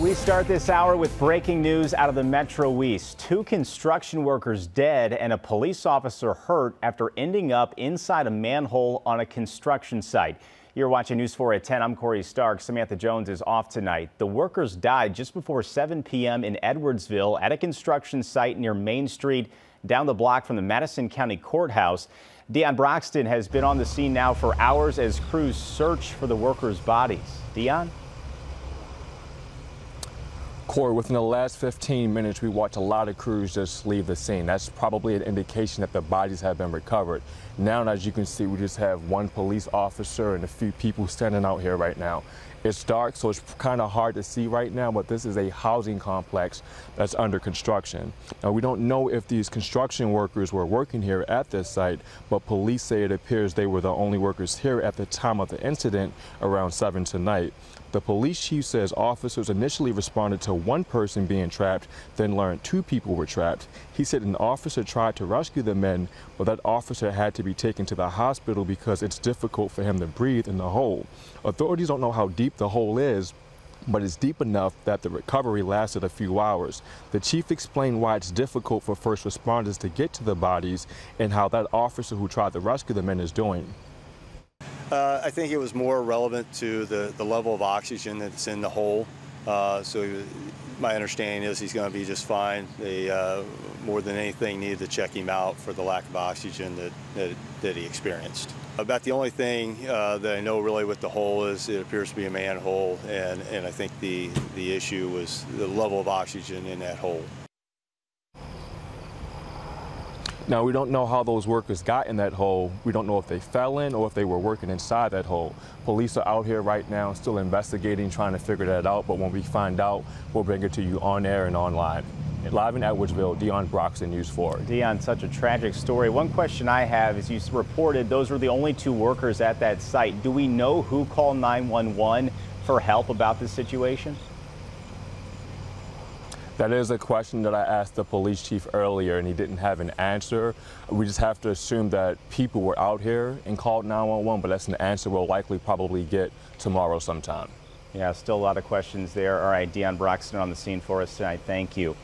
We start this hour with breaking news out of the Metro East. 2 construction workers dead and a police officer hurt after ending up inside a manhole on a construction site. You're watching News 4 at 10. I'm Corey Stark. Samantha Jones is off tonight. The workers died just before 7 p.m. in Edwardsville at a construction site near Main Street, down the block from the Madison County Courthouse. Dion Broxton has been on the scene now for hours as crews search for the workers' bodies. Dion? Corey, within the last 15 minutes, we watched a lot of crews just leave the scene. That's probably an indication that the bodies have been recovered. Now, as you can see, we just have one police officer and a few people standing out here right now. It's dark, so it's kind of hard to see right now, but this is a housing complex that's under construction. Now, we don't know if these construction workers were working here at this site, but police say it appears they were the only workers here at the time of the incident around 7 tonight. The police chief says officers initially responded to one person being trapped, then learned 2 people were trapped. He said an officer tried to rescue the men, but that officer had to be taken to the hospital because it's difficult for him to breathe in the hole. Authorities don't know how deep the hole is, but it's deep enough that the recovery lasted a few hours. The chief explained why it's difficult for first responders to get to the bodies and how that officer who tried to rescue the men is doing. I think it was more relevant to the level of oxygen that's in the hole. My understanding is he's going to be just fine. They, more than anything, needed to check him out for the lack of oxygen that he experienced. About the only thing that I know really with the hole is it appears to be a manhole, and I think the issue was the level of oxygen in that hole. Now, we don't know how those workers got in that hole. We don't know if they fell in or if they were working inside that hole. Police are out here right now still investigating, trying to figure that out. But when we find out, we'll bring it to you on air and online. Live in Edwardsville, Dion Broxton, News 4. Dion, such a tragic story. One question I have is you reported those were the only 2 workers at that site. Do we know who called 911 for help about this situation? That is a question that I asked the police chief earlier, and he didn't have an answer. We just have to assume that people were out here and called 911, but that's an answer we'll likely probably get tomorrow sometime. Yeah, still a lot of questions there. All right, Dion Broxton on the scene for us tonight. Thank you.